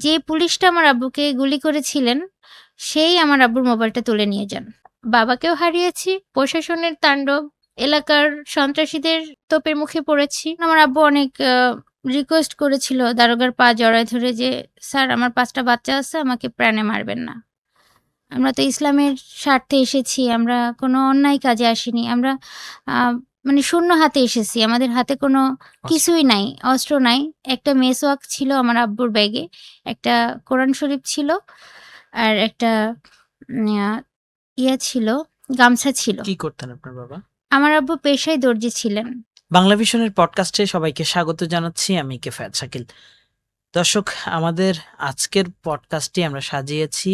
যে পুলিশটা আমার আব্বুকে গুলি করেছিলেন, সেই আমার আব্বুর মোবাইলটা তুলে নিয়ে যান। বাবাকেও হারিয়েছি, প্রশাসনের তাণ্ডব, এলাকার সন্ত্রাসীদের তোপের মুখে পড়েছি। আমার আব্বু অনেক রিকোয়েস্ট করেছিল দারোগার পা জড়ায় ধরে যে, "স্যার আমার ৫ টা বাচ্চা আছে, আমাকে প্রাণে মারবেন না। আমরা তো ইসলামের স্বার্থে এসেছি, আমরা কোনো অন্যায় কাজে আসিনি। আমরা আ মানে শূন্য হাতে এসেছি। আমাদের হাতে কোনো অস্ত্র। কিছুই নাই, অস্ত্র নাই।" একটা মেসওয়াক ছিল আমার আব্বুর ব্যাগে, একটা কোরআন শরীফ ছিল, আর একটা আ ছিল, গামছা ছিল। কি করতেন আপনার বাবা? আমার আব্বু পেশায় দর্জি ছিলেন। বাংলা ভিশনের পডকাস্টে সবাইকে স্বাগত জানাচ্ছি। আমি কেফায়েত শাকিল। দর্শক, আমাদের আজকের পডকাস্টটি আমরা সাজিয়েছি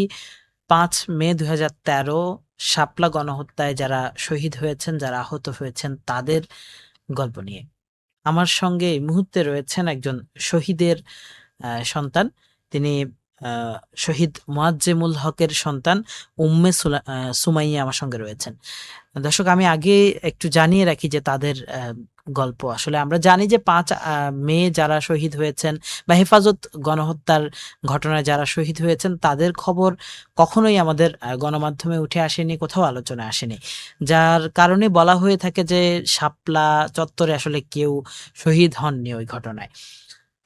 ৫ মে ২০১৩ শাপলা গণহত্যায় যারা শহীদ হয়েছেন, যারা আহত হয়েছেন তাদের গল্প নিয়ে। আমার সঙ্গে এই মুহূর্তে রয়েছেন একজন শহীদের সন্তান। তিনি শহীদ মোয়াজ্জেমুল হকের সন্তান উম্মে সুমাইয়া আমার সঙ্গে রয়েছেন। দর্শক, আমি আগে একটু জানিয়ে রাখি যে তাদের গল্প আসলে আমরা জানি যে ৫ মে যারা শহীদ হয়েছেন বা হেফাজত গণহত্যার ঘটনায় যারা শহীদ হয়েছেন তাদের খবর কখনোই আমাদের গণমাধ্যমে উঠে আসেনি, কোথাও আলোচনায় আসেনি, যার কারণে বলা হয়ে থাকে যে শাপলা চত্বরে আসলে কেউ শহীদ হননি ওই ঘটনায়।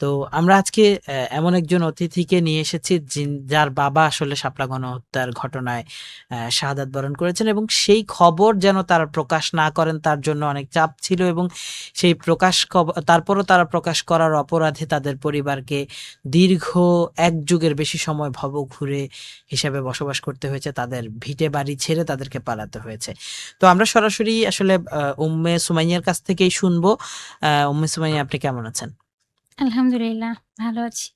তো আমরা আজকে এমন একজন অতিথিকে নিয়ে এসেছি যার বাবা আসলে শাপলা গণহত্যার ঘটনায় শাহাদাত বরণ করেছেন, এবং সেই খবর যেন তারা প্রকাশ না করেন তার জন্য অনেক চাপ ছিল, এবং সেই তারপরও তারা প্রকাশ করার অপরাধে তাদের পরিবারকে দীর্ঘ ১ যুগের বেশি সময় ভবঘুরে হিসেবে বসবাস করতে হয়েছে, তাদের ভিটে বাড়ি ছেড়ে তাদেরকে পালাতে হয়েছে। তো আমরা সরাসরি আসলে উম্মে সুমাইয়ার কাছ থেকেই শুনবো। উম্মে সুমাইয়া, আপনি কেমন আছেন? আলহামদুলিল্লাহ, ভালো আছি।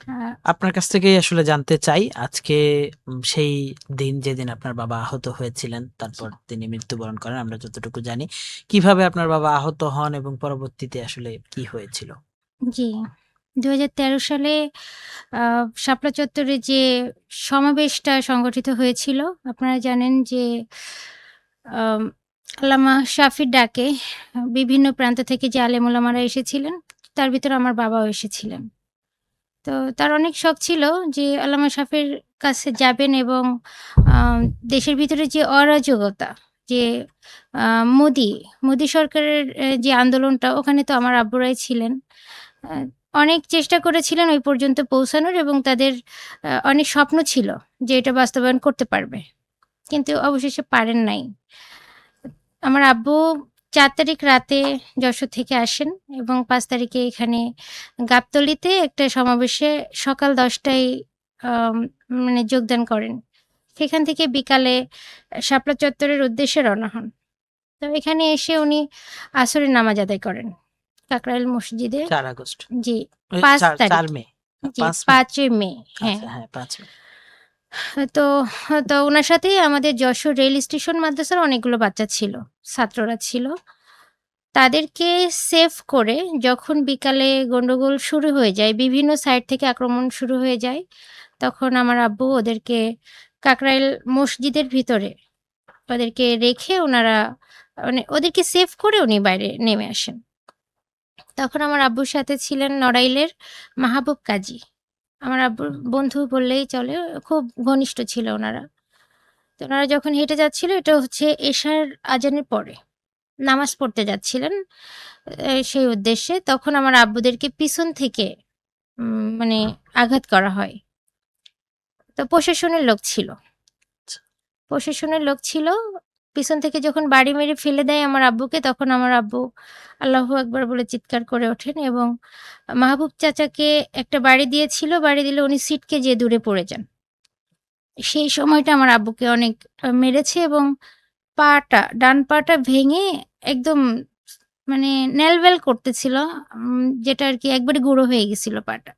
আ আপনার কাছ থেকেই আসলে জানতে চাই আজকে সেই দিন যেদিন আপনার বাবা আহত হয়েছিলেন, তারপর তিনি মৃত্যুবরণ করেন, আমরা যতটুকু জানি। কিভাবে আপনার বাবা আহত হন এবং পরবর্তীতে আসলে কি হয়েছিল? জি, ২০১৩ সালে আ শাপলা চত্বরে যে সমাবেশটা সংগঠিত হয়েছিল, আপনারা জানেন যে আম আল্লামা শাফির ডাকে বিভিন্ন প্রান্ত থেকে যে আলেম ওলামারা এসেছিলেন, তার ভিতরে আমার বাবাও এসেছিলেন। তো তার অনেক শখ ছিল যে আল্লামা শাফির কাছে যাবেন এবং আ দেশের ভিতরে যে অরাজকতা, যে আ মোদি, মোদি সরকারের যে আন্দোলনটা, ওখানে তো আমার আব্বুরাই ছিলেন। আ অনেক চেষ্টা করেছিলেন ওই পর্যন্ত পৌঁছানোর, এবং তাদের অনেক স্বপ্ন ছিল যে এটা বাস্তবায়ন করতে পারবে। কিন্তু অবশেষে পারেন নাই। আমার আব্বু ৪ তারিখ রাতে যশোর থেকে আসেন এবং ৫ তারিখে এখানে গাবতলীতে একটা সমাবেশে সকাল ১০ টায় আম মানে যোগদান করেন। সেখান থেকে বিকালে শাপলা চত্বরের উদ্দেশ্যে রওনা হন। তো এখানে এসে উনি আসরের নামাজ আদায় করেন কাকরাইল মসজিদে। ৪ আগস্ট। জি, ওই ৫ ৪ তারিখে। মে। জি, ৫ মে? ৫ই মে। হ্যাঁ। আচ্ছা, হ্যাঁ, ৫ মে। তো তো উনার সাথেই আমাদের যশোর রেল স্টেশন মাদ্রাসার অনেকগুলো বাচ্চা ছিল, ছাত্ররা ছিল। তাদেরকে সেভ করে যখন বিকালে গন্ডগোল শুরু হয়ে যায়, বিভিন্ন সাইড থেকে আক্রমণ শুরু হয়ে যায়, তখন আমার আব্বু ওদেরকে কাকরাইল মসজিদের ভিতরে ওদেরকে রেখে উনারা মানে ওদেরকে সেভ করে উনি বাইরে নেমে আসেন। তখন আমার আব্বুর সাথে ছিলেন নড়াইলের মাহবুব কাজী। আমার আব্বুর বন্ধু বললেই চলে, খুব ঘনিষ্ঠ ছিল উনারা। তো উনারা যখন হেঁটে যাচ্ছিল, এটা হচ্ছে এশার আজানের পরে। নামাজ পড়তে যাচ্ছিলেন সেই উদ্দেশ্যে। তখন আমার আব্বুদেরকে পিছন থেকে মানে আঘাত করা হয়। তো প্রশাসনের লোক ছিল। আচ্ছা। প্রশাসনের লোক ছিল। পিছন থেকে যখন বাড়ি মেরে ফেলে দেয় আমার আব্বুকে, তখন আমার আব্বু আল্লাহু আকবার বলে চিৎকার করে ওঠেন এবং মাহবুব চাচাকে একটা বাড়ি দিয়েছিল। বাড়ি দিলে উনি ছিটকে যেয়ে দূরে পড়ে যান। সেই সময়টা আমার আব্বুকে অনেক মেরেছে এবং ডান পাটা ভেঙে একদম মানে নেল-বেল করতেছিল। যেটা আরকি একবারে গুঁড়ো হয়ে গেছিল পাটা।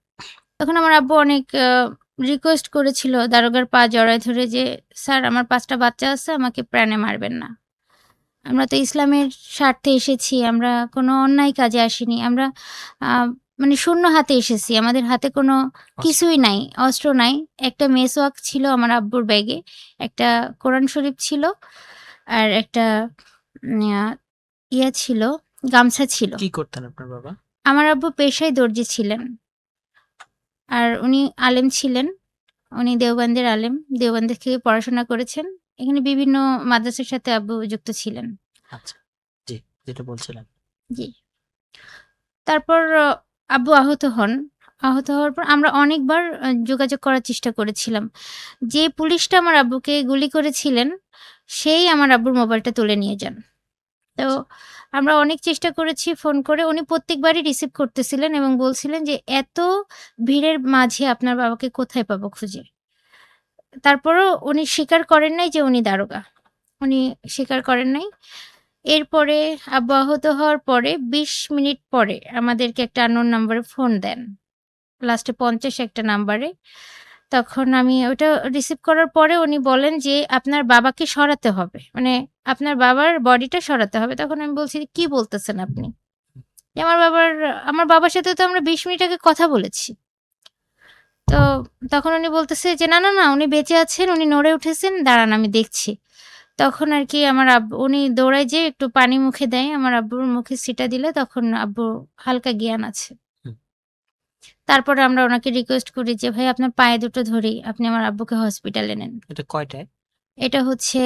তখন আমার আব্বু অনেক রিকোয়েস্ট করেছিল দারোগার পা জড়ায় ধরে যে, "স্যার আমার ৫ টা বাচ্চা আছে, আমাকে প্রাণে মারবেন না। আমরা তো ইসলামের স্বার্থে এসেছি, আমরা কোনো অন্যায় কাজে আসিনি। আমরা আ মানে শূন্য হাতে এসেছি। আমাদের হাতে কোনো অস্ত্র। কিছুই নাই, অস্ত্র নাই।" একটা মেসওয়াক ছিল আমার আব্বুর ব্যাগে, একটা কোরআন শরীফ ছিল, আর একটা উম আ ছিল, গামছা ছিল। কি করতেন আপনার বাবা? আমার আব্বু পেশায় দর্জি ছিলেন। আর উনি আলেম ছিলেন। উনি দেওবন্দের আলেম। দেওবন্দ থেকে পড়াশোনা করেছেন। এখানে বিভিন্ন মাদ্রাসার সাথে আব্বু যুক্ত ছিলেন। আচ্ছা। জি, যেটা বলছিলেন। জি। তারপর আব্বু আহত হন। আহত হওয়ার পর আমরা অনেকবার যোগাযোগ করার চেষ্টা করেছিলাম। যে পুলিশটা আমার আব্বুকে গুলি করেছিলেন, সেই আমার আব্বুর মোবাইলটা তুলে নিয়ে যান। তো আচ্ছা। আমরা অনেক চেষ্টা করেছি ফোন করে। উনি প্রত্যেকবারই রিসিভ করতেছিলেন এবং বলছিলেন যে, "এত ভিড়ের মাঝে আপনার বাবাকে কোথায় পাবো খুঁজে?" তারপরও উনি স্বীকার করেন নাই যে উনি দারোগা। উনি স্বীকার করেন নাই। এরপরে আব্বু আহত হওয়ার পরে ২০ মিনিট পরে আমাদেরকে একটা unknown নাম্বারে ফোন দেন। লাস্টে ৫০ একটা নাম্বারে। তখন আমি ওটা রিসিভ করার পরে উনি বলেন যে, "আপনার বাবাকে সরাতে হবে। মানে আপনার বাবার বডিটা সরাতে হবে।" তখন আমি বলছি, "কি বলতেছেন আপনি?" যে, আমার বাবার সাথে তো আমরা ২০ মিনিট আগে কথা বলেছি।" তো তখন উনি বলতেছে যে, "না, না, না উনি বেঁচে আছেন, উনি নড়ে উঠেছেন, দাঁড়ান আমি দেখছি।" তখন আরকি আমার উনি দৌড়ায় যেয়ে একটু পানি মুখে দেয়। আমার আব্বুর মুখে ছিটা দিলে তখন আব্বুর হালকা জ্ঞান আছে। হুম। তারপরে আমরা উনাকে রিকোয়েস্ট করি যে, "ভাই আপনার পায়ে দুটো ধরি, আপনি আমার আব্বুকে হসপিটালে নেন।" এটা কয়টায়? এটা হচ্ছে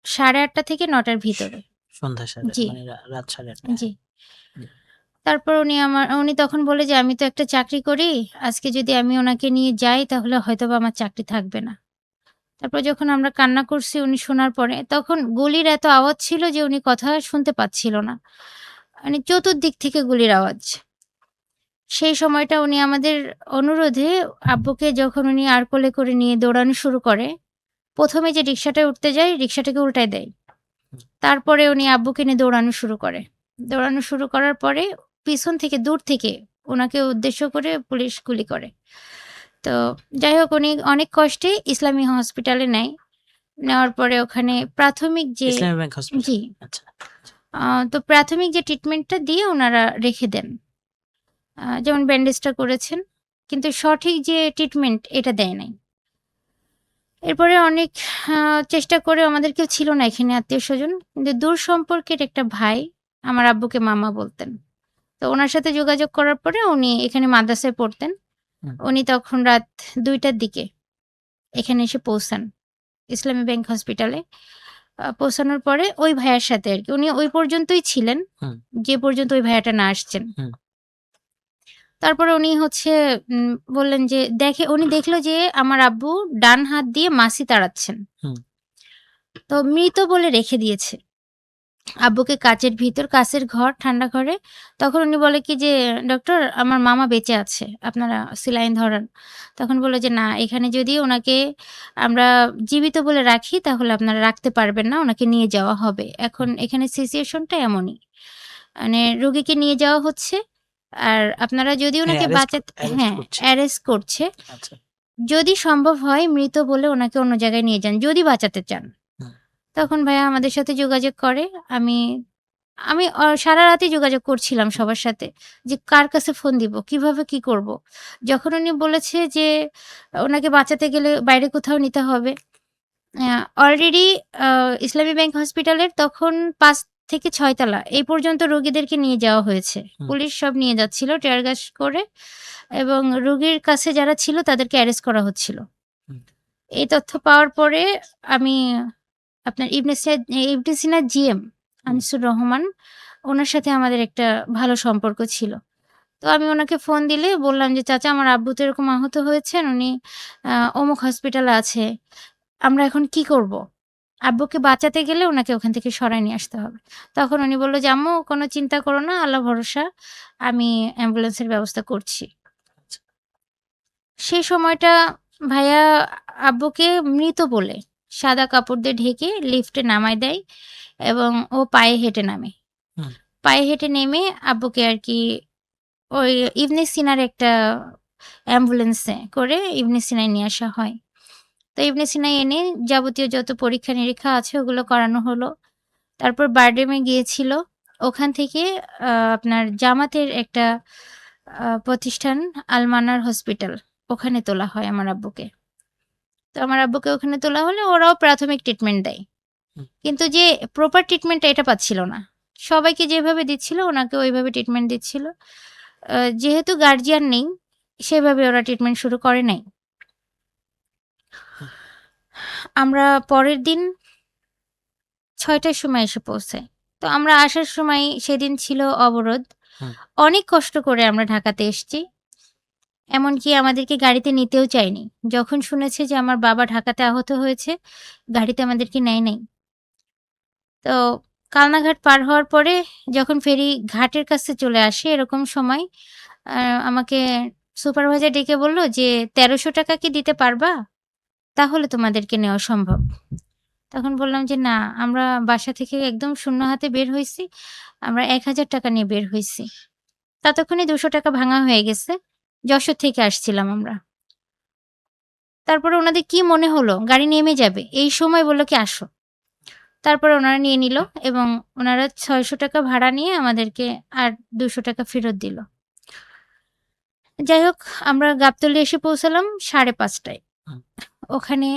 8:30 থেকে ৯টার ভিতরে। সন্ধ্যা জি, মানে রাত 8:30। জি। জি। তারপর উনি তখন বলে যে, "আমি তো একটা চাকরি করি। আজকে যদি আমি উনাকে নিয়ে যাই তাহলে হয়তোবা আমার চাকরি থাকবে না।" তারপর যখন আমরা কান্না করছি উনি শোনার পরে, তখন গুলির এত আওয়াজ ছিল যে উনি কথা শুনতে পাচ্ছিল না। মানে চতুর্দিক থেকে গুলির আওয়াজ। সেই সময়টা উনি আমাদের অনুরোধে আব্বুকে যখন উনি কোলে করে নিয়ে দৌড়ানো শুরু করে, ১ম এ যে রিক্সাটায় উঠতে যায়, রিক্সাটাকে উল্টায় দেয়। হুম। তারপরে উনি আব্বুকে নিয়ে দৌড়ানো শুরু করে। দৌড়ানো শুরু করার পরে পিছন থেকে দূর থেকে উনাকে উদ্দেশ্য করে পুলিশ গুলি করে। তো যাই হোক উনি অনেক কষ্টে ইসলামী হসপিটালে নেয়। নেওয়ার পরে ওখানে প্রাথমিক যে ইসলামী ব্যাংক হসপিটাল। জি। আচ্ছা। তো প্রাথমিক যে ট্রিটমেন্টটা দিয়ে উনারা রেখে দেন। যেমন ব্যান্ডেজটা করেছেন। কিন্তু সঠিক যে ট্রিটমেন্ট এটা দেয় নাই। এরপরে অনেক আ চেষ্টা করেও আমাদের কেউ ছিল না এখানে আত্মীয়স্বজন। কিন্তু দূর সম্পর্কের একটা ভাই আমার আব্বুকে মামা বলতেন। তো উনার সাথে যোগাযোগ করার পরে উনি এখানে মাদ্রাসায় পড়তেন। হুম। উনি তখন রাত ২টার দিকে এখানে এসে পৌঁছান। ইসলামী ব্যাংক হসপিটালে। পৌঁছানোর পরে ওই ভাইয়ার সাথে আরকি। উনি ওই পর্যন্তই ছিলেন। হুম। যে পর্যন্ত ওই ভাইয়াটা না আসছেন। হুম। তারপরে উনি হচ্ছে বললেন যে উনি দেখলো যে আমার আব্বু ডান হাত দিয়ে মাছি তাড়াচ্ছেন। হুম। তো মৃত বলে রেখে দিয়েছে। আব্বুকে কাঁচের ঘর, ঠান্ডা ঘরে। তখন উনি বলে কি যে, "ডক্টর আমার মামা বেঁচে আছে। আপনারা সেলাইন ধরান।" তখন বলল যে, "না, এখানে যদি উনাকে আমরা জীবিত বলে রাখি তাহলে আপনারা রাখতে পারবেন না। উনাকে নিয়ে যাওয়া হবে। এখন হুম। এখানে সিচুয়েশনটা এমনই। মানে রোগীকে নিয়ে যাওয়া হচ্ছে। আর আপনারা যদি মানে উনাকে বাঁচাতে" অ্যারেস্ট হ্যাঁ, করছে। অ্যারেস্ট করছে। আচ্ছা। যদি সম্ভব হয় মৃত বলে উনাকে অন্য জায়গায় নিয়ে যান, যদি বাঁচাতে চান। হুম। তখন ভাইয়া আমাদের সাথে যোগাযোগ করে। আমি আমি সারারাতই যোগাযোগ করছিলাম সবার সাথে। যে কার কাছে ফোন দিব? কিভাবে কি করব? যখন উনি বলেছে যে উনাকে বাঁচাতে গেলে বাইরে কোথাও নিতে হবে। অলরেডি আ ইসলামী ব্যাংক হসপিটালের তখন ৫ থেকে ৬ তলা এই পর্যন্ত রোগীদেরকে নিয়ে যাওয়া হয়েছে। হুম। পুলিশ সব নিয়ে যাচ্ছিল টিয়ার গ্যাস করে এবং রোগীর কাছে যারা ছিল তাদেরকে অ্যারেস্ট করা হচ্ছিল। হুম। এই তথ্য পাওয়ার পরে আমি আপনার ইবনে সিনার জিএম হুম। আনিসুর রহমান উনার সাথে আমাদের একটা ভালো সম্পর্ক ছিল। তো আমি উনাকে ফোন দিলে বললাম যে, "চাচা আমার আব্বু তো এরকম আহত হয়েছেন। উনি অমুক হসপিটালে আছে। আমরা এখন কি করব? আব্বুকে বাঁচাতে গেলে উনাকে ওখান থেকে সরায় নিয়ে আসতে হবে।" তখন উনি বলল যে, "আম্মু কোনো চিন্তা করো না। আল্লাহ ভরসা। আমি অ্যাম্বুলেন্সের ব্যবস্থা করছি।" আচ্ছা। সেই সময়টা ভাইয়া আব্বুকে মৃত বলে সাদা কাপড় দিয়ে ঢেকে লিফটে নামায় দেয় এবং ও পায়ে হেঁটে নামে। হুম। পায়ে হেঁটে নেমে আব্বুকে আরকি ওই ইবনে সিনার একটা অ্যাম্বুলেন্সে করে ইবনে সিনায় নিয়ে আসা হয়। তো ইবনে সিনায় এনে যাবতীয় যত পরীক্ষা-নিরীক্ষা আছে ওগুলো করানো হলো। তারপর বারডেমে গিয়েছিল। ওখান থেকে আপনার জামাতের একটা প্রতিষ্ঠান আল মান্নার হসপিটাল ওখানে তোলা হয় আমার আব্বুকে। তো আমার আব্বুকে ওখানে তোলা হলে ওরাও প্রাথমিক ট্রিটমেন্ট দেয়। হুম। কিন্তু যে প্রপার ট্রিটমেন্টটা এটা পাচ্ছিল না। সবাইকে যেভাবে দিচ্ছিল ওনাকে ওইভাবে ট্রিটমেন্ট দিচ্ছিল। যেহেতু গার্ডিয়ান নেই, সেভাবে ওরা ট্রিটমেন্ট শুরু করে নাই। হুম। আমরা পরের দিন ৬টার সময় এসে পৌঁছাই। তো আমরা আসার সময় সেদিন ছিল অবরোধ। হুম। অনেক কষ্ট করে আমরা ঢাকাতে এসছি। এমনকি আমাদেরকে গাড়িতে নিতেও চায়নি। যখন শুনেছে যে আমার বাবা ঢাকাতে আহত হয়েছে, গাড়িতে আমাদেরকে নেয় নাই। তো কালনাঘাট পার হওয়ার পরে যখন ফেরি ঘাটের কাছে চলে আসে এরকম সময় আ আমাকে সুপারভাইজার ডেকে বলল যে, "৳১৩০০ কি দিতে পারবা? তাহলে তোমাদেরকে নেওয়া সম্ভব।" তখন বললাম যে, "না, আমরা বাসা থেকে একদম শূন্য হাতে বের হইছি। আমরা ৳১,০০০ নিয়ে বের হইছি।" ততক্ষণে ৳২০০ ভাঙা হয়ে গেছে। যশোর থেকে আসছিলাম আমরা। তারপরে উনাদের কি মনে হলো গাড়ি নেমে যাবে। এই সময় বলল কি, "আসো।" তারপরে উনারা নিয়ে নিল এবং উনারা ৳৬০০ ভাড়া নিয়ে আমাদেরকে আর ৳২০০ ফেরত দিল। যাই হোক আমরা গাবতলী এসে পৌঁছালাম ৫:৩০ টায়। হুম। ওখানে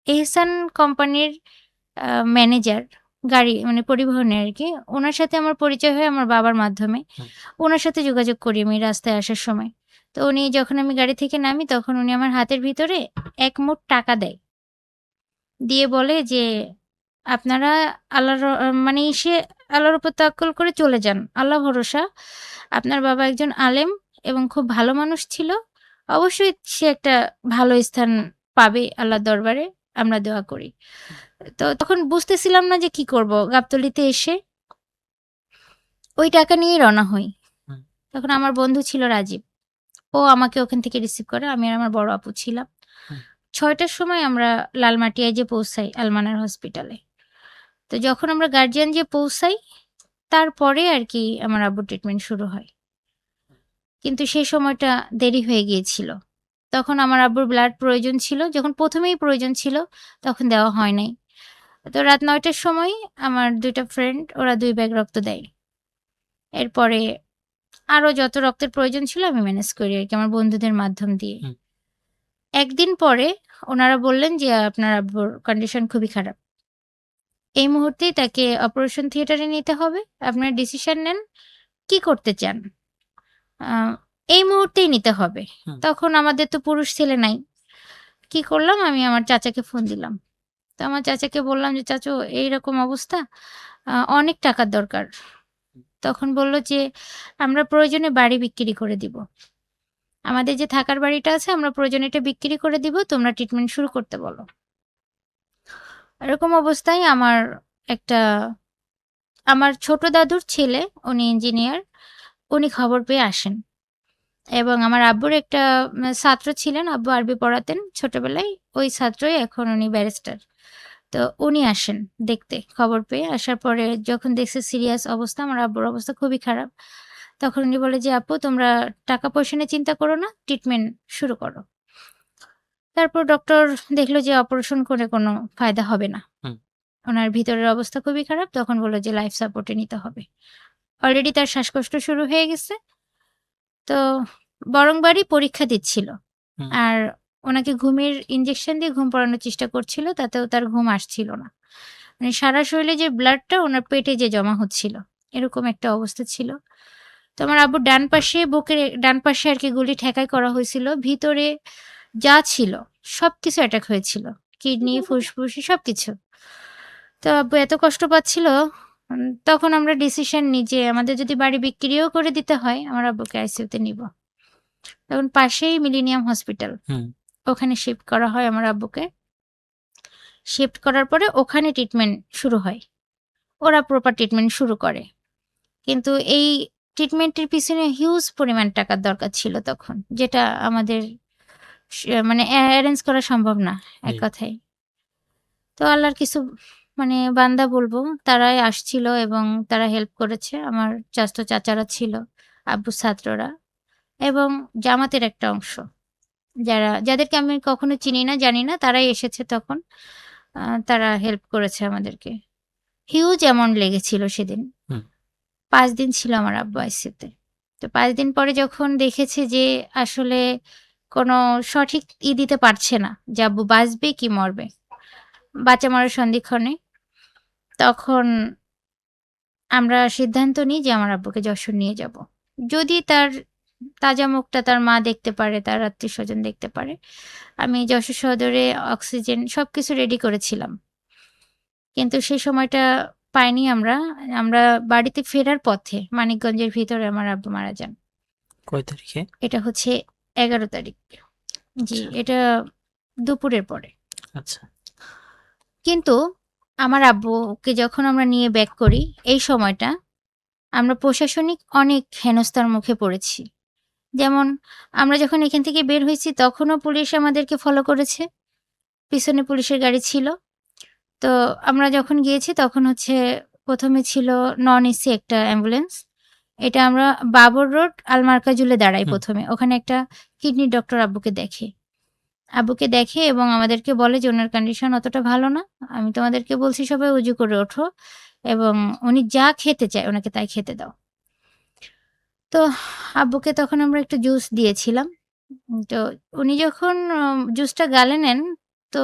এহসান কোম্পানির আ ম্যানেজার গাড়ি মানে পরিবহনের আরকি। উনার সাথে আমার পরিচয় হয় আমার বাবার মাধ্যমে। হুম। উনার সাথে যোগাযোগ করি আমি রাস্তায় আসার সময়। তো উনি যখন আমি গাড়ি থেকে নামি তখন উনি আমার হাতের ভিতরে এক মুঠ টাকা দেয়। দিয়ে বলে যে, "আপনারা আল্লাহর মানে আল্লাহর উপর তাওয়াক্কুল করে চলে যান। আল্লাহ ভরসা। আপনার বাবা একজন আলেম এবং খুব ভালো মানুষ ছিল। অবশ্যই সে একটা ভালো স্থান পাবে আল্লাহর দরবারে। আমরা দোয়া করি।" তো তখন বুঝতেছিলাম না যে কি করব। গাবতলীতে এসে ওই টাকা নিয়েই রওনা হই। হুম। তখন আমার বন্ধু ছিল রাজীব। ও আমাকে ওখান থেকে রিসিভ করে। আমি আর আমার বড় আপু ছিলাম। হুম। ৬টার সময় আমরা লালমাটিয়ায় যেয়ে পৌঁছাই আলমানার হসপিটালে। তো যখন আমরা গার্জিয়ান যেয়ে পৌঁছাই, তারপরে আরকি আমার আব্বুর ট্রিটমেন্ট শুরু হয়। কিন্তু সেই সময়টা দেরি হয়ে গিয়েছিল। তখন আমার আব্বুর ব্লাড প্রয়োজন ছিল। যখন ১ম এই প্রয়োজন ছিল, তখন দেওয়া হয় নাই। তো রাত ৯ টার সময় আমার ২ টা ফ্রেন্ড ওরা ২ ব্যাগ রক্ত দেয়। এরপরে আরো যত রক্তের প্রয়োজন ছিল আমি ম্যানেজ করি আরকি আমার বন্ধুদের মাধ্যম দিয়ে। হুম। একদিন পরে উনারা বললেন যে, "আপনার আব্বুর কন্ডিশন খুবই খারাপ। এই মুহূর্তেই তাকে অপারেশন থিয়েটারে নিতে হবে। আপনারা ডিসিশন নেন কি করতে চান? আ এই মুহূর্তেই নিতে হবে।" হুম। তখন আমাদের তো পুরুষ ছেলে নাই। কি করলাম? আমি আমার চাচাকে ফোন দিলাম। তো আমার চাচাকে বললাম যে, "চাচু এইরকম অবস্থা, অনেক টাকার দরকার।" তখন বলল যে, "আমরা প্রয়োজনে বাড়ি বিক্রি করে দিব। আমাদের যে থাকার বাড়িটা আছে আমরা প্রয়োজনে এটা বিক্রি করে দিব। তোমরা ট্রিটমেন্ট শুরু করতে বলো।" এরকম অবস্থায় একটা আমার ছোট দাদুর ছেলে, উনি ইঞ্জিনিয়ার। উনি খবর পেয়ে আসেন এবং আমার আব্বুর একটা ছাত্র ছিলেন, আব্বু আরবি পড়াতেন ছোটবেলায়। ওই ছাত্রই এখন উনি ব্যারিস্টার। তো উনি আসেন দেখতে খবর পেয়ে। আসার পরে যখন দেখছে সিরিয়াস অবস্থা, আমার আব্বুর অবস্থা খুবই খারাপ। তখন উনি বলে যে, "আপু তোমরা টাকা-পয়সা নিয়ে চিন্তা করো না, ট্রিটমেন্ট শুরু করো।" তারপর ডক্টর দেখল যে অপারেশন করে কোনো ফায়দা হবে না। হুম। উনার ভিতরের অবস্থা খুবই খারাপ। তখন বলল যে লাইফ সাপোর্ট এ নিতে হবে। অলরেডি তার শ্বাসকষ্ট শুরু হয়ে গেছে। তো বরংবারই পরীক্ষা দিচ্ছিল। হুম। আর উনাকে ঘুমের ইনজেকশন দিয়ে ঘুম পাড়ানোর চেষ্টা করছিল। তাতেও তার ঘুম আসছিল না। মানে সারা শরীরে যে ব্লাডটা উনার পেটে যেয়ে জমা হচ্ছিল। এরকম একটা অবস্থা ছিল। তো আমার আব্বুর বুকের ডান পাশে আরকি গুলি ঠেকাই করা হয়েছিল। ভিতরে যা ছিল সবকিছু অ্যাটাক হয়েছিল। কিডনি, ফুসফুস সবকিছু। তো আব্বু এত কষ্ট পাচ্ছিল, তখন আমরা ডিসিশন নিই যে আমাদের যদি বাড়ি বিক্রিও করে দিতে হয়, আমার আব্বুকে আইসিইউতে নিব। তখন পাশেই মিলেনিয়াম হসপিটাল। হুম। ওখানে শিফট করা হয় আমার আব্বুকে। শিফট করার পরে ওখানে ট্রিটমেন্ট শুরু হয়। ওরা প্রপার ট্রিটমেন্ট শুরু করে। কিন্তু এই ট্রিটমেন্টের পিছনে হিউজ পরিমাণ টাকার দরকার ছিল তখন। যেটা আমাদের স মানে এরেঞ্জ করা সম্ভব না জি। এক কথায়। তো আল্লাহর কিছু মানে বান্দা বলবো, তারাই আসছিল এবং তারা হেল্প করেছে। আমার চাচাতো চাচারা ছিল, আব্বুর ছাত্ররা এবং জামাতের একটা অংশ। যাদেরকে আমি কখনো চিনি না, জানি না, তারাই এসেছে তখন। তারা হেল্প করেছে আমাদেরকে। হিউজ অ্যামাউন্ট লেগেছিল সেদিন। হুম। ৫ দিন ছিল আমার আব্বু আইসিইউতে। তো ৫ দিন পরে যখন দেখেছে যে আসলে কোনো সঠিক দিতে পারছে না যে আব্বু বাঁচবে কি মরবে। বাঁচা মরার সন্ধিক্ষণে তখন আমরা সিদ্ধান্ত নিই যে আমার আব্বুকে যশোর নিয়ে যাব। যদি তার তাজা মুখটা তার মা দেখতে পারে, তার আত্মীয়স্বজন দেখতে পারে। আমি যশোর সদরে অক্সিজেন সবকিছু রেডি করেছিলাম। কিন্তু সেই সময়টা পাইনি আমরা। আমরা বাড়িতে ফেরার পথে মানিকগঞ্জের ভিতরে আমার আব্বু মারা যান। কয় তারিখে? এটা হচ্ছে ১১ তারিখ। জি, আচ্ছা, এটা দুপুরের পরে। আচ্ছা। কিন্তু আমার আব্বুকে যখন আমরা নিয়ে ব্যাক করি, এই সময়টা আমরা প্রশাসনিক অনেক হেনস্থার মুখে পড়েছি। যেমন আমরা যখন এখান থেকে বের হয়েছি তখনও পুলিশ আমাদেরকে ফলো করেছে। পিছনে পুলিশের গাড়ি ছিল। তো আমরা যখন গিয়েছি তখন হচ্ছে ১ম এ ছিল নন এসি একটা অ্যাম্বুলেন্স। এটা আমরা বাবর রোড আলমার্কাজুলে দাঁড়াই হুম, ১ম এ। ওখানে একটা কিডনির ডক্টর আব্বুকে দেখে। আব্বুকে দেখে এবং আমাদেরকে বলে যে, "উনার কন্ডিশন অতটা ভালো না। আমি তোমাদেরকে বলছি সবাই উজু করে ওঠো এবং উনি যা খেতে চায় উনাকে তাই খেতে দাও।" তো আব্বুকে তখন আমরা একটু জুস দিয়েছিলাম। তো উনি যখন জুসটা গালে নেন, তো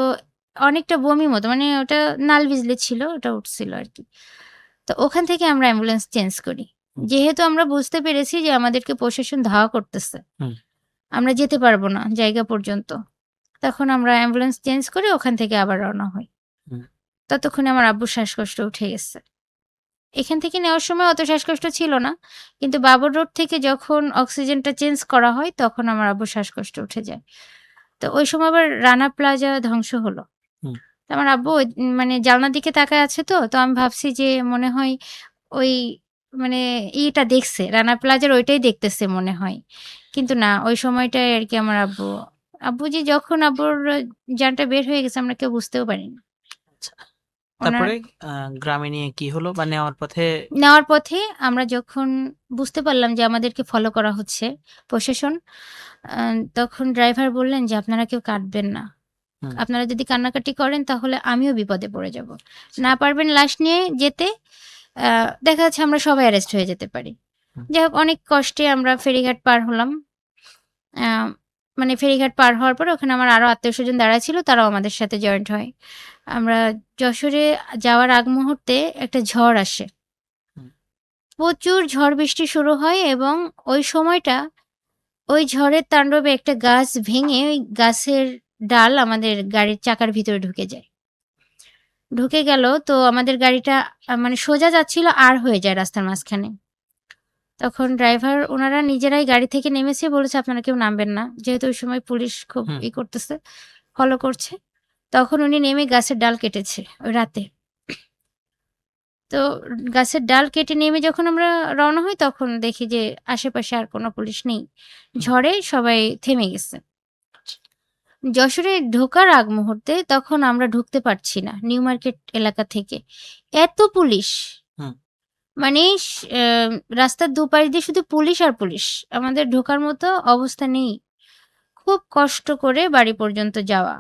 অনেকটা বমির মতো মানে ওটা নাল বিজলি ছিল, ওটা উঠছিল আরকি। তো ওখান থেকে আমরা অ্যাম্বুলেন্স চেঞ্জ করি। হুম, যেহেতু আমরা বুঝতে পেরেছি যে আমাদেরকে প্রশাসন ধাওয়া করতেছে। হুম, আমরা যেতে পারব না জায়গা পর্যন্ত। তখন আমরা অ্যাম্বুলেন্স চেঞ্জ করে ওখান থেকে আবার রওনা হই। হুম। ততক্ষণে আমার আব্বুর শ্বাসকষ্ট উঠে গেছে। এখান থেকে নেওয়ার সময় অত শ্বাসকষ্ট ছিল না। কিন্তু বাবর রোড থেকে যখন অক্সিজেনটা চেঞ্জ করা হয় তখন আমার আব্বুর শ্বাসকষ্ট উঠে যায়। তো ওই সময় আবার রানা প্লাজা ধ্বংস হলো। হুম, তো আমার আব্বু মানে জানলার দিকে তাকায় আছে তো, তো আমি ভাবছি যে মনে হয় ওই মানে ইয়েটা দেখছে, রানা প্লাজার ওইটাই দেখতেছে মনে হয়। কিন্তু না, ওই সময়টায় আরকি আমার আব্বু যে যখন আব্বুর জানটা বের হয়ে গেছে আমরা কেউ বুঝতেও পারিনি। আচ্ছা। উনার তারপরে গ্রামে নিয়ে কি হলো? বা নেওয়ার পথে? নেওয়ার পথে আমরা যখন বুঝতে পারলাম যে আমাদেরকে ফলো করা হচ্ছে প্রশাসন, আ তখন ড্রাইভার বললেন যে, "আপনারা কেউ কাঁদবেন না। হুম, আপনারা যদি কান্নাকাটি করেন তাহলে আমিও বিপদে পড়ে যাব। না পারবেন লাশ নিয়ে যেতে, আ দেখা যাচ্ছে আমরা সবাই অ্যারেস্ট হয়ে যেতে পারি।" হুম, যাই হোক অনেক কষ্টে আমরা ফেরিঘাট পার হলাম। আ মানে ফেরিঘাট পার হওয়ার পরে ওখানে আমার আরো আত্মীয়স্বজন দাঁড়ায় ছিল, তারাও আমাদের সাথে জয়েন্ট হয়। আমরা যশোরে যাওয়ার আগ মুহূর্তে একটা ঝড় আসে। হুম, প্রচুর ঝড় বৃষ্টি শুরু হয় এবং ওই সময়টা ওই ঝড়ের তাণ্ডবে একটা গাছ ভেঙে ওই গাছের ডাল আমাদের গাড়ির চাকার ভিতরে ঢুকে যায়। ঢুকে গেল তো আমাদের গাড়িটা মানে সোজা যাচ্ছিল আর হয়ে যায় রাস্তার মাঝখানে। তখন ড্রাইভার উনারা নিজেরাই গাড়ি থেকে নেমেছে বলেছে, "আপনারা কেউ নামবেন না।" যেহেতু ওই সময় পুলিশ খুব হুম। করতেছে, ফলো করছে। তখন উনি নেমে গাছের ডাল কেটেছে ওই রাতে। তো গাছের ডাল কেটে নেমে যখন আমরা রওনা হই তখন দেখি যে আশেপাশে আর কোনো পুলিশ নেই। হুম, ঝড়ে সবাই থেমে গেছে। যশোরে ঢোকার আগ মুহূর্তে তখন আমরা ঢুকতে পারছি না নিউ মার্কেট এলাকা থেকে। এত পুলিশ! হুম, মানে রাস্তার দুপাশ দিয়ে শুধু পুলিশ আর পুলিশ। আমাদের ঢোকার মতো অবস্থা নেই। খুব কষ্ট করে বাড়ি পর্যন্ত যাওয়া।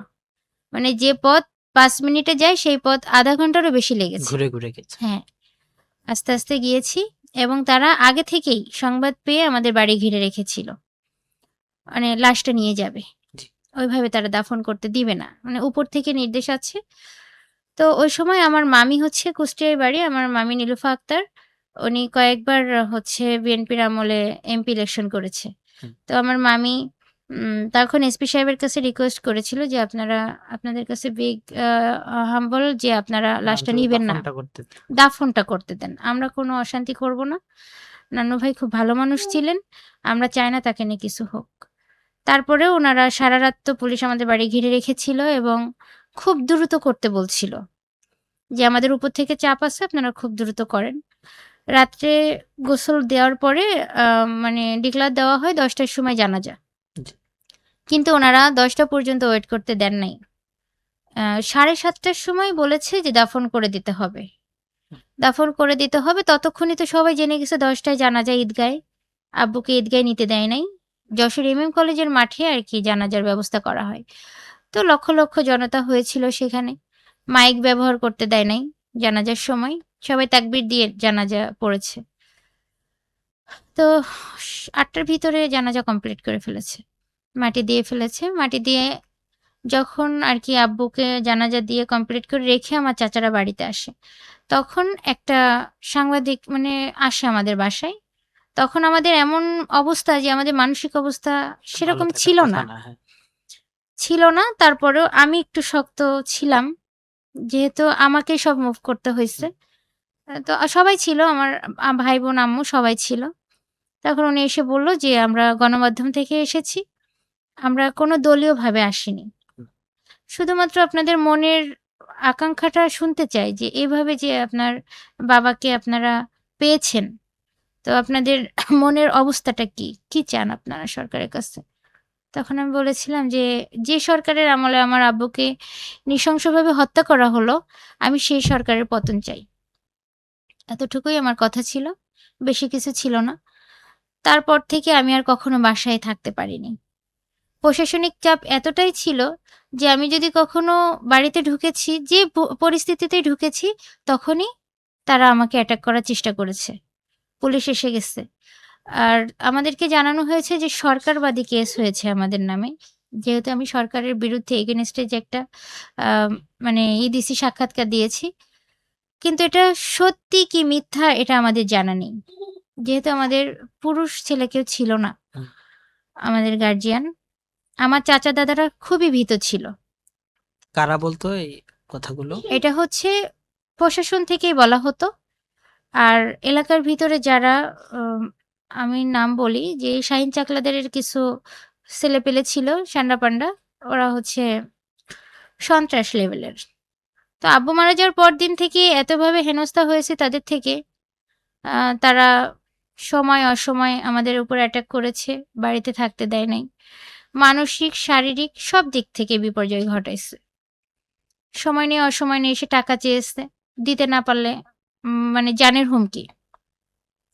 মানে যে পথ ৫ মিনিটে যায় সেই পথ ০.৫ ঘন্টারও বেশি লেগেছে। ঘুরে, ঘুরে গেছে। হ্যাঁ, আস্তে, আস্তে গিয়েছি এবং তারা আগে থেকেই সংবাদ পেয়ে আমাদের বাড়ি ঘিরে রেখেছিল। মানে লাশটা নিয়ে যাবে। জি। ওইভাবে তারা দাফন করতে দিবে না। মানে উপর থেকে নির্দেশ আছে। তো ওই সময় আমার মামি হচ্ছে কুষ্টিয়ায় বাড়ি। আমার মামি নীলুফা আক্তার। উনি কয়েকবার হচ্ছে বিএনপির আমলে এমপি ইলেকশন করেছে। হুম। তো আমার মামি তখন এসপি সাহেবের কাছে রিকোয়েস্ট করেছিল যে, "আপনারা আপনাদের কাছে বিগ হাম্বল যে আপনারা লাশটা অন্তত নিবেন না। দাফনটা করতে। দাফনটা করতে দেন। আমরা কোনো অশান্তি করব না। নান্নু ভাই খুব ভালো মানুষ ছিলেন। আমরা চাই না তাকে নিয়ে কিছু হোক।" তারপরেও উনারা সারারাত তো পুলিশ আমাদের বাড়ি ঘিরে রেখেছিল এবং খুব দ্রুত করতে বলছিল। যে আমাদের উপর থেকে চাপ আছে আপনারা খুব দ্রুত করেন। রাত্রে গোসল দেওয়ার পরে আ মানে ডিক্লার দেওয়া হয় ১০ টার সময় জানাজা। জি। কিন্তু উনারা ১০ টা পর্যন্ত ওয়েট করতে দেন নাই। ৭:৩০ টার সময় বলেছে যে দাফন করে দিতে হবে। হুম, দাফন করে দিতে হবে ততক্ষণে তো সবাই জেনে গেছে ১০ টায় জানাজা ঈদগাহে। আব্বুকে ঈদগাহে নিতে দেয় নাই। যশোর এমএম কলেজের মাঠে আরকি জানাজার ব্যবস্থা করা হয়। তো লক্ষ, লক্ষ জনতা হয়েছিল সেখানে। মাইক ব্যবহার করতে দেয় নাই জানাজার সময়। সবাই তাকবীর দিয়ে জানাজা পড়েছে। তো ৮ টার ভিতরে জানাজা কমপ্লিট করে ফেলেছে। মাটি দিয়ে ফেলেছে। মাটি দিয়ে যখন আরকি আব্বুকে জানাজা দিয়ে কমপ্লিট করে রেখে আমার চাচারা বাড়িতে আসে। তখন একটা সাংবাদিক মানে আসে আমাদের বাসায়। তখন আমাদের এমন অবস্থা যে আমাদের মানসিক অবস্থা ভালো সেরকম থাকার ছিল কথা না। না। হ্যাঁ। ছিল না, তারপরেও আমি একটু শক্ত ছিলাম। যেহেতু আমাকেই সব মুভ করতে হইছে। হুম, তো সবাই ছিল আমার ভাই-বোন, আম্মু সবাই ছিল। তখন উনি এসে বলল যে, "আমরা গণমাধ্যম থেকে এসেছি। আমরা কোনো দলীয়ভাবে আসিনি। হুম। শুধুমাত্র আপনাদের মনের আকাঙ্ক্ষাটা শুনতে চাই যে এভাবে যে আপনার বাবাকে আপনারা পেয়েছেন, তো আপনাদের মনের অবস্থাটা কি? কি চান আপনারা সরকারের কাছে?" তখন আমি বলেছিলাম যে, "যে সরকারের আমলে আমার আব্বুকে নৃশংসভাবে হত্যা করা হলো, আমি সেই সরকারের পতন চাই।" এতটুকুই আমার কথা ছিল। বেশি কিছু ছিল না। তারপর থেকে আমি আর কখনো বাসায় থাকতে পারিনি। প্রশাসনিক চাপ এতটাই ছিল যে আমি যদি কখনো বাড়িতে ঢুকেছি, যে পরিস্থিতিতেই ঢুকেছি, তখনই তারা আমাকে অ্যাটাক করার চেষ্টা করেছে। পুলিশ এসে গেছে। আর আমাদেরকে জানানো হয়েছে যে সরকারবাদী কেস হয়েছে আমাদের নামে। যেহেতু আমি সরকারের বিরুদ্ধে এগেইনস্ট এ যে একটা আ মানে দিছি, সাক্ষাৎকার দিয়েছি। কিন্তু এটা সত্যি কি মিথ্যা এটা আমাদের জানা নেই। যেহেতু আমাদের পুরুষ ছেলে কেউ ছিল না, হুম। আমাদের গার্ডিয়ান। আমার চাচা দাদারা খুবই ভীত ছিল। কারা বলতো এই কথাগুলো? এটা হচ্ছে প্রশাসন থেকেই বলা হতো। আর এলাকার ভিতরে যারা উম আমি নাম বলি যে শাহিন চাকলাদারের কিছু ছেলেপেলে ছিল স্যান্ডা-পান্ডা। ওরা হচ্ছে সন্ত্রাস লেভেলের। তো আব্বু মারা যাওয়ার পরদিন থেকে এতভাবে হেনস্থা হয়েছে তাদের থেকে, আ তারা সময় অসময়ে আমাদের উপর অ্যাটাক করেছে, বাড়িতে থাকতে দেয় নাই। মানসিক, শারীরিক সব দিক থেকে বিপর্যয় ঘটাইছে। সময় নিয়ে অসময় নিয়ে এসে টাকা চেয়েছে। দিতে না পারলে মানে জানের হুমকি।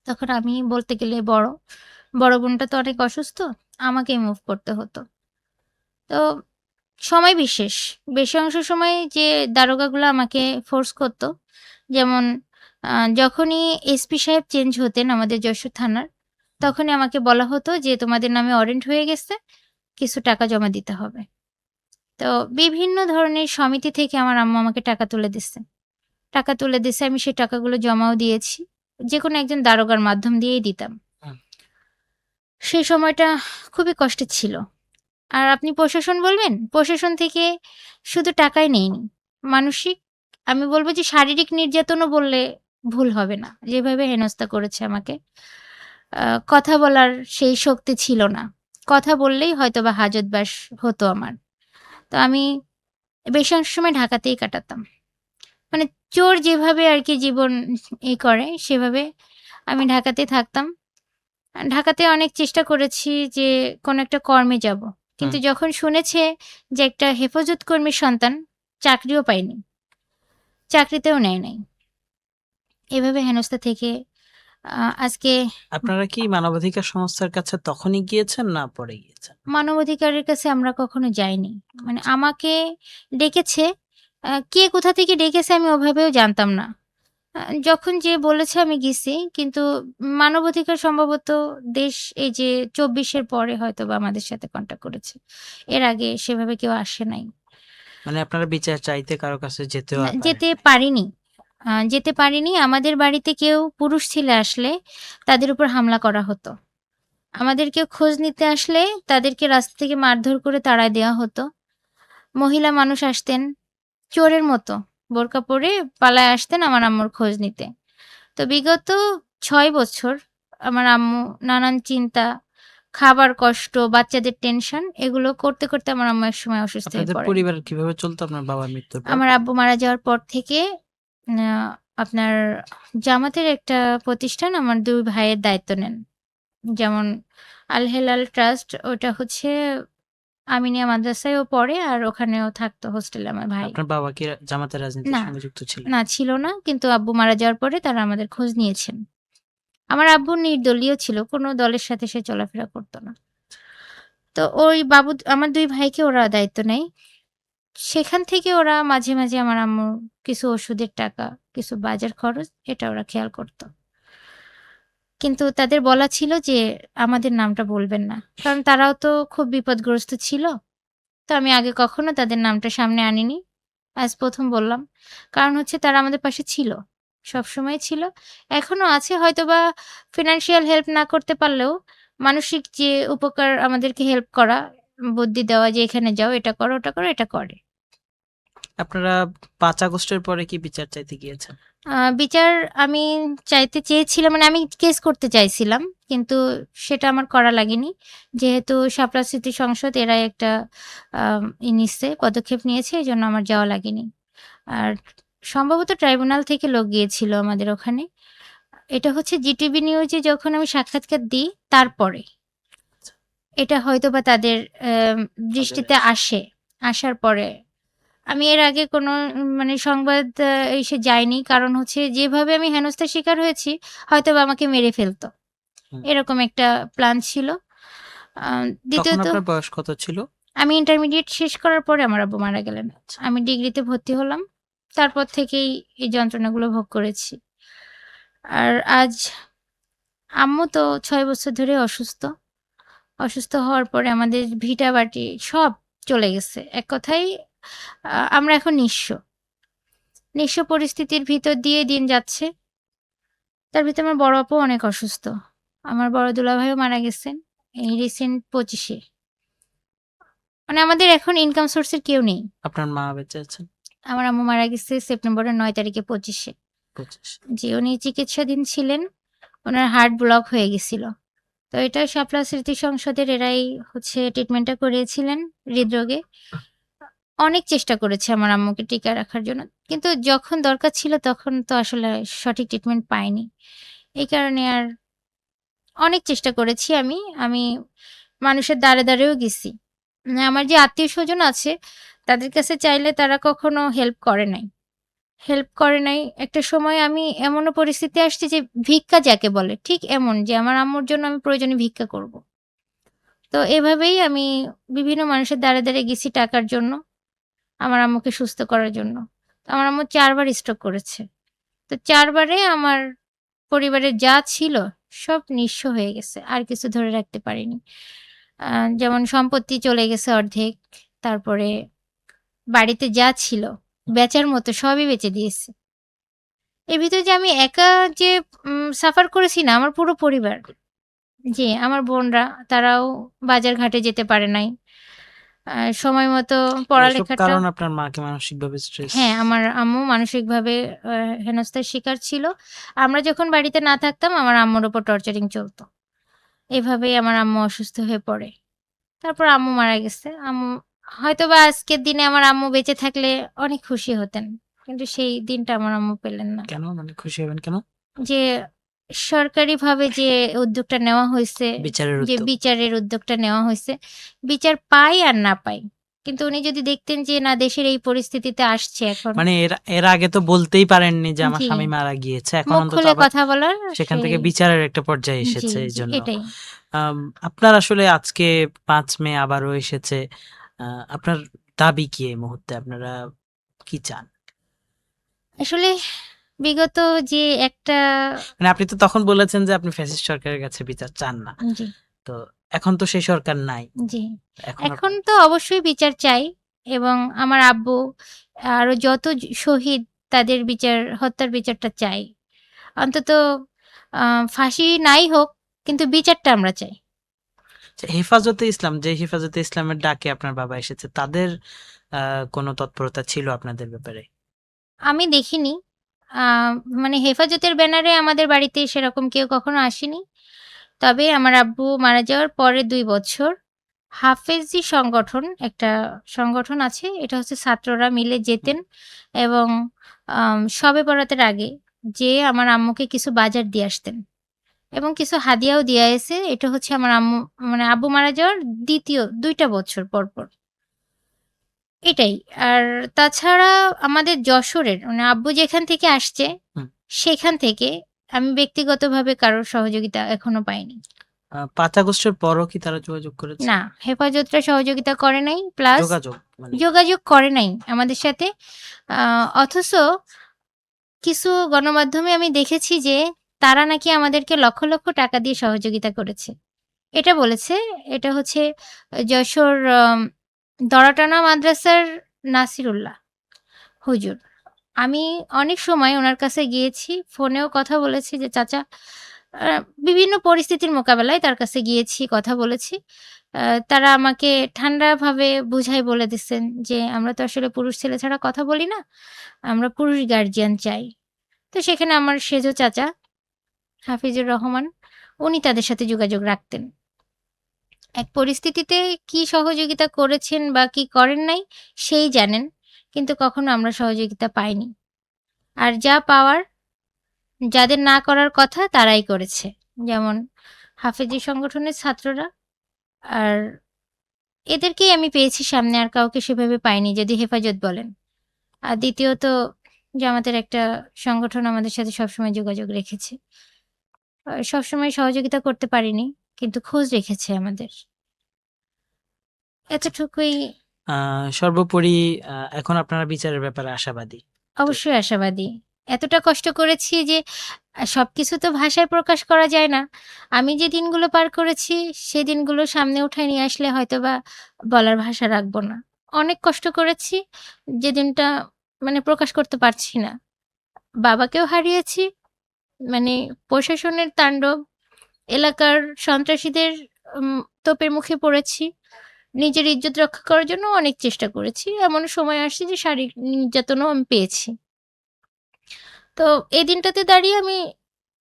তখন আমি বলতে গেলে বড়। বড় বোনটা তো অনেক অসুস্থ। আমাকেই মুভ করতে হতো। তো সময় বিশেষ। বেশি অংশ সময় যে দারোগাগুলো আমাকে ফোর্স করত, যেমন আ যখনই এসপি সাহেব চেঞ্জ হতেন আমাদের যশোর থানার, হুম। তখনই আমাকে বলা হতো যে, "তোমাদের নামে ওয়ারেন্ট হয়ে গেছে। কিছু টাকা জমা দিতে হবে।" তো বিভিন্ন ধরনের সমিতি থেকে আমার আম্মু আমাকে টাকা তুলে দিছে। টাকা তুলে দিছে, আমি সেই টাকাগুলো জমাও দিয়েছি। যেকোনো একজন দারোগার মাধ্যম দিয়েই দিতাম। হুম। সেই সময়টা খুবই কষ্টের ছিল। আর আপনি প্রশাসন বলবেন, প্রশাসন থেকে শুধু টাকাই নেইনি। মানসিক, আমি বলব যে শারীরিক নির্যাতনও বললে ভুল হবে না। যেভাবে হেনস্থা করেছে আমাকে। আ কথা বলার সেই শক্তি ছিল না। কথা বললেই হয়তোবা হাজতবাস হতো আমার। তো আমি বেশি অংশ সময় ঢাকাতেই কাটাতাম। মানে চোর যেভাবে আরকি জীবন করে সেভাবে আমি ঢাকাতেই থাকতাম। ঢাকাতে অনেক চেষ্টা করেছি যে কোনো একটা কর্মে যাব। হুম। কিন্তু যখন শুনেছে যে একটা হেফাজত কর্মীর সন্তান, চাকরিও পাইনি। চাকরিতেও নেয় নাই। এভাবে হেনস্থা থেকে আজকে আপনারা কি মানবাধিকার সংস্থার কাছে তখনই গিয়েছেন না পরে গিয়েছেন? মানবাধিকারের কাছে আমরা কখনো যাইনি। মানে আচ্ছা। আমাকে ডেকেছে, কে কোথা থেকে ডেকেছে আমি ওভাবেও জানতাম না। আ যখন যে বলেছে আমি গেছি। কিন্তু মানবাধিকার সম্ভবত দেশ এই যে ২৪ এর পরে হয়তোবা আমাদের সাথে কনট্যাক্ট করেছে। এর আগে সেভাবে কেউ আসে নাই। মানে আপনারা বিচার চাইতে কারো কাছে যেতেও না, পারেন যেতে নাই। পারিনি। যেতে পারিনি। আমাদের বাড়িতে কেউ পুরুষ ছেলে আসলে তাদের উপর হামলা করা হতো। আমাদের কেউ খোঁজ নিতে আসলে তাদেরকে রাস্তা থেকে মারধর করে তাড়ায় দেওয়া হতো। মহিলা মানুষ আসতেন চোরের মতো বোরকা পরে পালায়ে আসতেন আমার আম্মুর খোঁজ নিতে। তো বিগত ৬ বছর আমার আম্মু নানান চিন্তা, খাবার কষ্ট, বাচ্চাদের টেনশন এগুলো করতে, করতে আমার আম্মু একসময় অসুস্থ হয়ে আপনাদের পড়েন। পরিবার কিভাবে চলতো আপনার বাবার মৃত্যুর পর? আমার আব্বু মারা যাওয়ার পর থেকে আ আপনার জামাতের একটা প্রতিষ্ঠান আমার ২ ভাইয়ের দায়িত্ব নেন। যেমন আল হেলাল ট্রাস্ট, ওটা হচ্ছে আমিনিয়া মাদ্রাসায়ও পড়ে আর ওখানেও থাকতো হোস্টেলে আমার ভাই। আপনার বাবা কি জামাতের রাজনীতির না, সঙ্গে যুক্ত ছিলেন? না ছিল না। কিন্তু আব্বু মারা যাওয়ার পরে তারা আমাদের খোঁজ নিয়েছেন। আমার আব্বু নির্দলীয় ছিল। কোন দলের সাথে সে চলাফেরা করত না। তো ওই আমার ২ ভাইকে ওরা দায়িত্ব নেয়। সেখান থেকে ওরা মাঝে, মাঝে আমার আম্মুর কিছু ওষুধের টাকা, কিছু বাজার খরচ এটা ওরা খেয়াল করত। কিন্তু তাদের বলা ছিল যে আমাদের নামটা বলবেন না। কারণ তারাও তো খুব বিপদগ্রস্ত ছিল। তো আমি আগে কখনো তাদের নামটা সামনে আনিনি। আজ ১ম বললাম। কারণ হচ্ছে তারা আমাদের পাশে ছিল। সবসময় ছিল। এখনো আছে, হয়তোবা ফিন্যান্সিয়াল হেল্প না করতে পারলেও মানসিক যে উপকার, আমাদেরকে হেল্প করা, বুদ্ধি দেওয়া যে এখানে যাও, এটা করো, ওটা করো, এটা করে। আপনারা 5 আগস্টের পরে কি বিচার চাইতে গিয়েছেন? বিচার আমি চাইতে চেয়েছিলাম, মানে আমি কেস করতে চাইছিলাম। কিন্তু সেটা আমার করা লাগেনি। যেহেতু শাপলা স্মৃতি সংসদ এরা একটা নিচ্ছে, পদক্ষেপ নিয়েছে, এজন্য আমার যাওয়া লাগেনি। আর সম্ভবত ট্রাইব্যুনাল থেকে লোক গিয়েছিল আমাদের ওখানে। এটা হচ্ছে জিটিভি নিউজে যখন আমি সাক্ষাৎকার দিই তারপরে। এটা হয়তোবা তাদের দৃষ্টিতে আসে। আসার পরে আমি এর আগে কোনো মানে সংবাদ ইসে যাইনি। কারণ হচ্ছে যেভাবে আমি হেনস্থার শিকার হয়েছি, হয়তোবা আমাকে মেরে ফেলত। হুম। এরকম একটা প্ল্যান ছিল। আ তখন দ্বিতীয়ত আপনার বয়স কত ছিল? আমি ইন্টারমিডিয়েট শেষ করার পরে আমার আব্বু মারা গেলেন। আচ্ছা। আমি ডিগ্রিতে ভর্তি হলাম। তারপর থেকেই এই যন্ত্রণাগুলো ভোগ করেছি। আর আজ আম্মু তো ৬ বছর ধরে অসুস্থ। অসুস্থ হওয়ার পরে আমাদের ভিটা-বাটি সব চলে গেছে। এক কথায় আমরা এখন নিঃস্ব। নিঃস্ব পরিস্থিতির ভিতর দিয়ে দিন যাচ্ছে। তার ভিতরে আমার বড় আপু অনেক অসুস্থ। আমার বড় দুলাভাইও মারা গেছেন এই রিসেন্ট ২৫ এ। মানে আমাদের এখন ইনকাম সোর্স এর কেউ নেই। আপনার মা বেঁচে আছেন? আমার আম্মু মারা গেছে সেপ্টেম্বরের ৯ তারিখে ২৫ এ। 25। জি, উনি চিকিৎসাধীন ছিলেন। উনার হার্ট ব্লক হয়ে গেছিল। তো এটা শাপলা স্মৃতি সংসদের এরাই হচ্ছে ট্রিটমেন্টটা করিয়েছিলেন হৃদরোগে। অনেক চেষ্টা করেছে আমার আম্মুকে টিকায় রাখার জন্য। কিন্তু যখন দরকার ছিল তখন তো আসলে সঠিক ট্রিটমেন্ট পাইনি। এই কারণে আর অনেক চেষ্টা করেছি আমি। আমি মানুষের দ্বারে গেছি। আমার যে আত্মীয়স্বজন আছে তাদের কাছে চাইলে তারা কখনো হেল্প করে নাই। হেল্প করে নাই। একটা সময় আমি এমনও পরিস্থিতি আসছে যে ভিক্ষা যাকে বলে, ঠিক এমন যে আমার আম্মুর জন্য আমি প্রয়োজনে ভিক্ষা করব। তো এভাবেই আমি বিভিন্ন মানুষের দ্বারে গেছি টাকার জন্য, আমার আম্মুকে সুস্থ করার জন্য। তো আমার আম্মু ৪ বার স্ট্রোক করেছে। তো ৪ বারে আমার পরিবারের যা ছিল সব নিঃস্ব হয়ে গেছে। আর কিছু ধরে রাখতে পারিনি। আ যেমন সম্পত্তি চলে গেছে অর্ধেক। তারপরে বাড়িতে যা ছিল বেচার মতো সবই বেচে দিয়েছি। এর ভিতরে যে আমি একা যে সাফার করেছি না, আমার পুরো পরিবার। জি, আমার বোনরা তারাও বাজার ঘাটে যেতে পারে নাই। সময় মতো এসব পড়ালেখাটা। কারণ আপনার মাকে মানসিকভাবে স্ট্রেস। হ্যাঁ, আমার আম্মু মানসিকভাবে হেনস্থার শিকার ছিল। আমরা যখন বাড়িতে না থাকতাম আমার আম্মুর উপর টর্চারিং চলত। এভাবেই আমার আম্মু অসুস্থ হয়ে পড়ে। তারপর আম্মু মারা গেছে। হয়তোবা আজকের দিনে আমার আম্মু বেঁচে থাকলে অনেক খুশি হতেন। কিন্তু সেই দিনটা আমার আম্মু পেলেন না। কেন? মানে খুশি হবেন কেন? যে সরকারিভাবে যে উদ্যোগটা নেওয়া হইছে, বিচারের যে উদ্যোগ। বিচারের উদ্যোগটা নেওয়া হইছে, বিচার পাই আর না পাই। কিন্তু উনি যদি দেখতেন যে না, দেশের এই পরিস্থিতিতে আসছে এখন। মানে এর আগে তো বলতেই পারেননি যে আমার জি, স্বামী মারা গিয়েছে। এখন মুখ অন্তত খুলে আবার কথা বলার সেখান সেই। থেকে বিচারের একটা পর্যায়ে জি, এসেছে জি, এইজন্য। এটাই। আপনার আসলে আজকে ৫ মে আবারও এসেছে। আপনার দাবি কি এই মুহূর্তে? আপনারা কি চান? আসলে বিগত যে একটা। মানে আপনি তো তখন বলেছেন যে আপনি ফ্যাসিস্ট সরকারের কাছে বিচার চান না। জি, তো এখন তো সেই সরকার নাই। জি। এখন এখন তো অবশ্যই বিচার চাই এবং আমার আব্বু আরো যত শহীদ তাদের বিচার, হত্যার বিচারটা চাই। অন্তত আ ফাঁসি নাই হোক, কিন্তু বিচারটা আমরা চাই। হেফাজতে ইসলাম, যে হেফাজতে ইসলামের ডাকে আপনার বাবা এসেছে, তাদের কোনো তৎপরতা ছিল আপনাদের ব্যাপারে? আমি দেখিনি। আ মানে হেফাজতের ব্যানারে আমাদের বাড়িতে সেরকম কেউ কখনো আসেনি। তবে আমার আব্বু মারা যাওয়ার পরের ২ বছর হাফেজি সংগঠন, একটা সংগঠন আছে। এটা হচ্ছে ছাত্ররা মিলে যেতেন এবং শবে বরাতের আগে যেয়ে আমার আম্মুকে কিছু বাজার দিয়ে আসতেন এবং কিছু হাদিয়াও দিয়ে এসে। এটা হচ্ছে আমার আম্মু, মানে আব্বু মারা যাওয়ার ২ টা বছর পর। এটাই। আর তাছাড়া আমাদের যশোরের, মানে আব্বু যেখান থেকে আসছে, হুম। সেখান থেকে আমি ব্যক্তিগতভাবে কারোর সহযোগিতা এখনো পাইনি। ৫ আগস্টের পরও কি তারা যোগাযোগ করেছে? না, হেফাজতরা সহযোগিতা করে নাই। প্লাস যোগাযোগ মানে যোগাযোগ করে নাই আমাদের সাথে। আ অথচ কিছু গণমাধ্যমে আমি দেখেছি যে তারা নাকি আমাদেরকে লক্ষ টাকা দিয়ে সহযোগিতা করেছে। এটা বলেছে। এটা হচ্ছে যশোর দরাটানা মাদ্রাসার নাসিরুল্লাহ হুজুর। আমি অনেক সময় ওনার কাছে গিয়েছি, ফোনেও কথা বলেছি যে চাচা আ বিভিন্ন পরিস্থিতির মোকাবেলায় তার কাছে গিয়েছি, কথা বলেছি। আ তারা আমাকে ঠান্ডাভাবে বুঝায় বলে দিছেন যে, "আমরা তো আসলে পুরুষ ছেলে ছাড়া কথা বলি না। আমরা পুরুষ গার্ডিয়ান চাই।" তো সেখানে আমার সেজ চাচা হাফিজুর রহমান, উনি তাদের সাথে যোগাযোগ রাখতেন। এক পরিস্থিতিতে কি সহযোগিতা করেছেন বা কি করেন নাই, সেই জানেন। কিন্তু কখনো আমরা সহযোগিতা পাইনি। আর যা পাওয়ার, যাদের না করার কথা তারাই করেছে। যেমন হাফেজি সংগঠনের ছাত্ররা। আর এদেরকেই আমি পেয়েছি সামনে, আর কাউকে সেভাবে পাইনি যদি হেফাজত বলেন। আর দ্বিতীয়ত জামাতের একটা সংগঠন আমাদের সাথে সবসময় যোগাযোগ রেখেছে। সবসময় সহযোগিতা করতে পারিনি, কিন্তু খোঁজ রেখেছে আমাদের। এতটুকুই। সর্বোপরি এখন আপনারা বিচারের ব্যাপারে আশাবাদী? অবশ্যই আশাবাদী। এতটা কষ্ট করেছি যে সবকিছু তো ভাষায় প্রকাশ করা যায় না। আমি যে দিনগুলো পার করেছি, সে দিনগুলো সামনে উঠায় নিয়ে আসলে হয়তোবা বলার ভাষা রাখব না। অনেক কষ্ট করেছি, যে দিনটা মানে প্রকাশ করতে পারছি না। বাবাকেও হারিয়েছি, মানে প্রশাসনের তাণ্ডব, এলাকার সন্ত্রাসীদের তোপের মুখে পড়েছি। নিজের ইজ্জত রক্ষা করার জন্য অনেক চেষ্টা করেছি। এমন সময় আসছে যে শারীরিক নির্যাতনও আমি পেয়েছি। তো এই দিনটাতে দাঁড়িয়ে আমি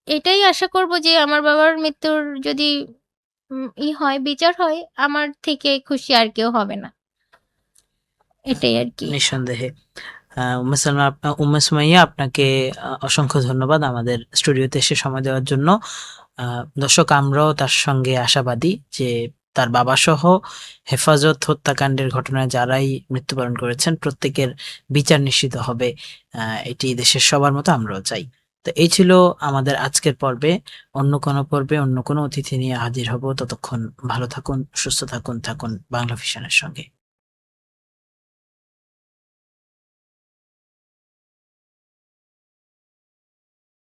এটাই আশা করব যে আমার বাবার মৃত্যুর যদি হয়, বিচার হয়, আমার থেকে খুশি আর কেউ হবে না। এটাই আরকি। নিঃসন্দেহে। উম্মে সুমাইয়া, আপনাকে অসংখ্য ধন্যবাদ আমাদের স্টুডিওতে এসে সময় দেওয়ার জন্য। দর্শক, আমরাও তার সঙ্গে আশাবাদী যে তার বাবাসহ হেফাজত হত্যাকাণ্ডের ঘটনায় যারাই মৃত্যুবরণ করেছেন প্রত্যেকের বিচার নিশ্চিত হবে। এটি দেশের সবার মতো আমরাও চাই। তো এই ছিল আমাদের আজকের পর্বে। অন্য কোনো পর্বে অন্য কোনো অতিথি নিয়ে হাজির হব। ততক্ষণ ভালো থাকুন, সুস্থ থাকুন বাংলা ভিশনের সঙ্গে।